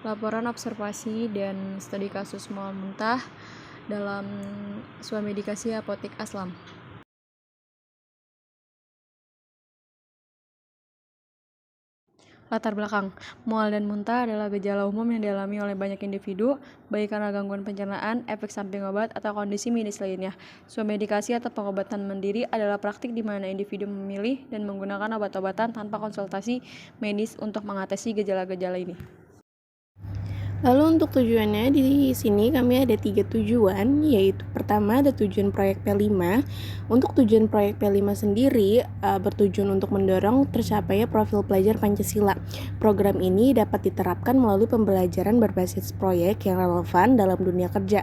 laporan observasi dan studi kasus mual muntah dalam Swamedikasi Apotik Aslam. Latar belakang, mual dan muntah adalah gejala umum yang dialami oleh banyak individu, baik karena gangguan pencernaan, efek samping obat, atau kondisi medis lainnya. Swamedikasi atau pengobatan mandiri adalah praktik di mana individu memilih dan menggunakan obat-obatan tanpa konsultasi medis untuk mengatasi gejala-gejala ini. Lalu untuk tujuannya di sini kami ada 3 tujuan, yaitu pertama ada tujuan proyek P5. Untuk tujuan proyek P5 sendiri bertujuan untuk mendorong tercapainya profil pelajar Pancasila. Program ini dapat diterapkan melalui pembelajaran berbasis proyek yang relevan dalam dunia kerja.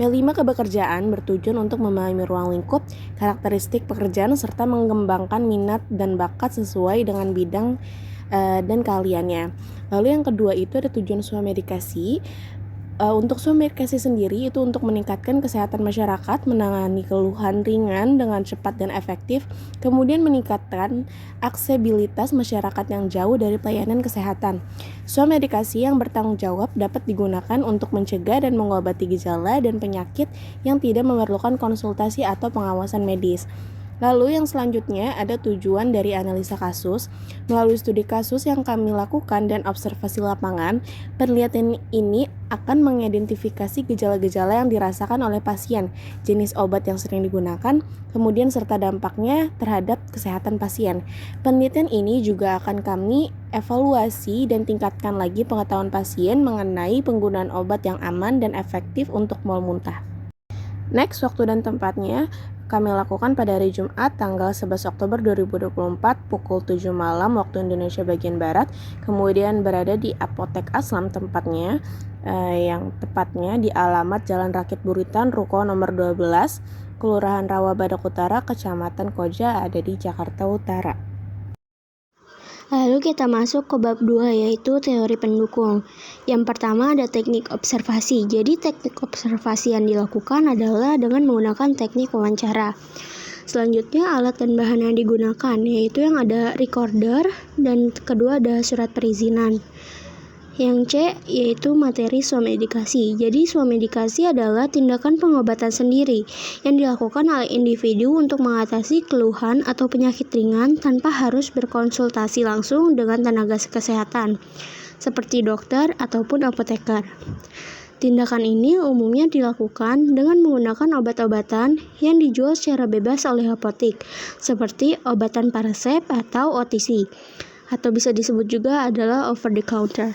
P5 kebekerjaan bertujuan untuk memahami ruang lingkup, karakteristik pekerjaan, serta mengembangkan minat dan bakat sesuai dengan bidang dan keahliannya. Lalu yang kedua itu ada tujuan swamedikasi. Untuk swamedikasi sendiri itu untuk meningkatkan kesehatan masyarakat, menangani keluhan ringan dengan cepat dan efektif, kemudian meningkatkan aksesibilitas masyarakat yang jauh dari pelayanan kesehatan. Swamedikasi yang bertanggung jawab dapat digunakan untuk mencegah dan mengobati gejala dan penyakit yang tidak memerlukan konsultasi atau pengawasan medis. Lalu yang selanjutnya ada tujuan dari analisa kasus. Melalui studi kasus yang kami lakukan dan observasi lapangan, penelitian ini akan mengidentifikasi gejala-gejala yang dirasakan oleh pasien, jenis obat yang sering digunakan, kemudian serta dampaknya terhadap kesehatan pasien. Penelitian ini juga akan kami evaluasi dan tingkatkan lagi pengetahuan pasien mengenai penggunaan obat yang aman dan efektif untuk mual muntah. Next, waktu dan tempatnya kami lakukan pada hari Jumat tanggal 11 Oktober 2024 pukul 7 malam waktu Indonesia bagian Barat. Kemudian berada di Apotek Aslam tempatnya, yang tepatnya di alamat Jalan Rakit Buritan, Ruko nomor 12, Kelurahan Rawa Badak Utara, Kecamatan Koja, ada di Jakarta Utara. Lalu kita masuk ke bab 2, yaitu teori pendukung. Yang pertama ada teknik observasi. Jadi teknik observasi yang dilakukan adalah dengan menggunakan teknik wawancara. Selanjutnya alat dan bahan yang digunakan, yaitu yang ada recorder dan kedua ada surat perizinan. Yang C yaitu materi swamedikasi. Jadi swamedikasi adalah tindakan pengobatan sendiri yang dilakukan oleh individu untuk mengatasi keluhan atau penyakit ringan tanpa harus berkonsultasi langsung dengan tenaga kesehatan seperti dokter ataupun apoteker. Tindakan ini umumnya dilakukan dengan menggunakan obat-obatan yang dijual secara bebas oleh apotik seperti obatan resep atau OTC, atau bisa disebut juga adalah over the counter.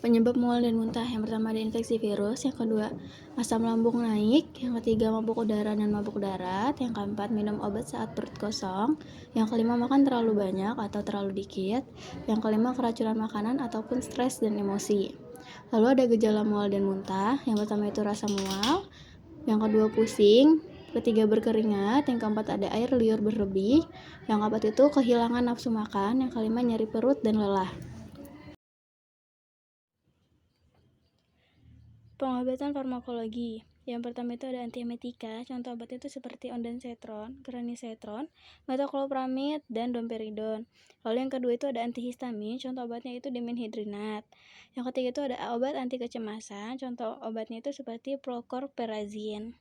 Penyebab mual dan muntah, yang pertama ada infeksi virus, yang kedua asam lambung naik, yang ketiga mabuk udara dan mabuk darat, yang keempat minum obat saat perut kosong, yang kelima makan terlalu banyak atau terlalu dikit, yang kelima keracunan makanan ataupun stres dan emosi. Lalu ada gejala mual dan muntah, yang pertama itu rasa mual, yang kedua pusing, ketiga berkeringat, yang keempat ada air liur berlebih, yang keempat itu kehilangan nafsu makan, yang kelima nyeri perut dan lelah. Pengobatan farmakologi. Yang pertama itu ada antiemetika, contoh obat itu seperti ondansetron, granisetron, metoclopramid, dan domperidon. Lalu yang kedua itu ada antihistamin, contoh obatnya itu dimenhidrinat. Yang ketiga itu ada obat anti kecemasan, contoh obatnya itu seperti prochlorperazine.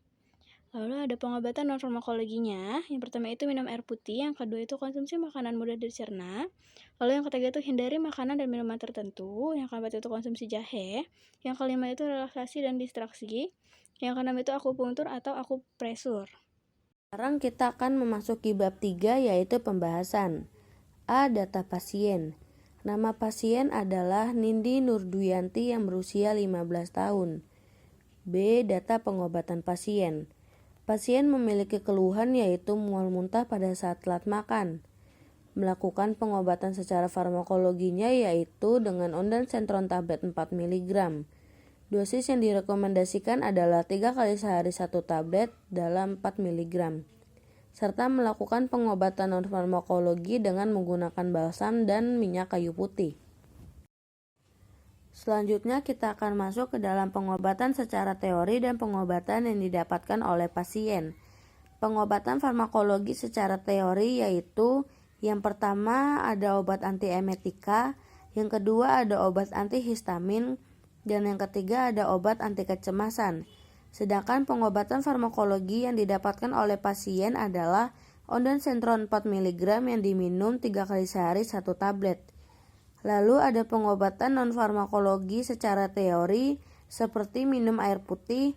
Lalu ada pengobatan non-farmakologinya. Yang pertama itu minum air putih, yang kedua itu konsumsi makanan mudah dicerna. Lalu yang ketiga itu hindari makanan dan minuman tertentu. Yang keempat itu konsumsi jahe. Yang kelima itu relaksasi dan distraksi. Yang keenam itu akupunktur atau akupresur. Sekarang kita akan memasuki bab 3, yaitu pembahasan. A. Data pasien. Nama pasien adalah Nindi Nurduyanti yang berusia 15 tahun. B. Data pengobatan pasien. Pasien memiliki keluhan yaitu mual muntah pada saat telat makan. Melakukan pengobatan secara farmakologinya yaitu dengan ondansetron tablet 4 mg. Dosis yang direkomendasikan adalah 3 kali sehari 1 tablet dalam 4 mg. Serta melakukan pengobatan non-farmakologi dengan menggunakan balsam dan minyak kayu putih. Selanjutnya kita akan masuk ke dalam pengobatan secara teori dan pengobatan yang didapatkan oleh pasien. Pengobatan farmakologi secara teori yaitu yang pertama ada obat antiemetika, Yang kedua ada obat antihistamin, dan yang ketiga ada obat anti kecemasan. Sedangkan pengobatan farmakologi yang didapatkan oleh pasien adalah ondansetron 4 mg yang diminum 3 kali sehari 1 tablet. Lalu ada pengobatan non-farmakologi secara teori seperti minum air putih,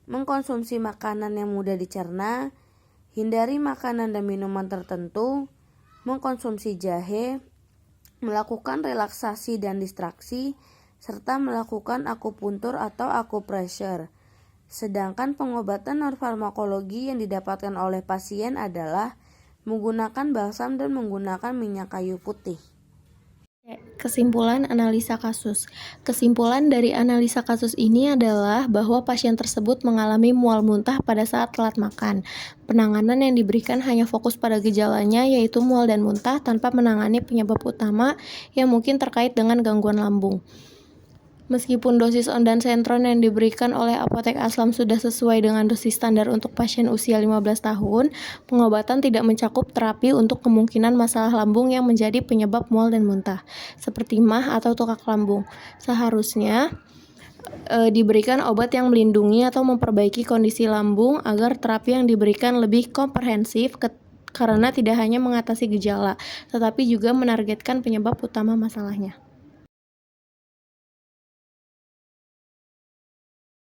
mengkonsumsi makanan yang mudah dicerna, hindari makanan dan minuman tertentu, mengkonsumsi jahe, melakukan relaksasi dan distraksi, serta melakukan akupuntur atau akupressure. Sedangkan pengobatan non-farmakologi yang didapatkan oleh pasien adalah menggunakan balsam dan menggunakan minyak kayu putih. Kesimpulan analisa kasus. Kesimpulan dari analisa kasus ini adalah bahwa pasien tersebut mengalami mual muntah pada saat telat makan. Penanganan yang diberikan hanya fokus pada gejalanya, yaitu mual dan muntah, tanpa menangani penyebab utama yang mungkin terkait dengan gangguan lambung. Meskipun dosis ondansetron yang diberikan oleh Apotek Aslam sudah sesuai dengan dosis standar untuk pasien usia 15 tahun, pengobatan tidak mencakup terapi untuk kemungkinan masalah lambung yang menjadi penyebab mual dan muntah, seperti MAH atau tukak lambung. Seharusnya diberikan obat yang melindungi atau memperbaiki kondisi lambung agar terapi yang diberikan lebih komprehensif karena tidak hanya mengatasi gejala, tetapi juga menargetkan penyebab utama masalahnya.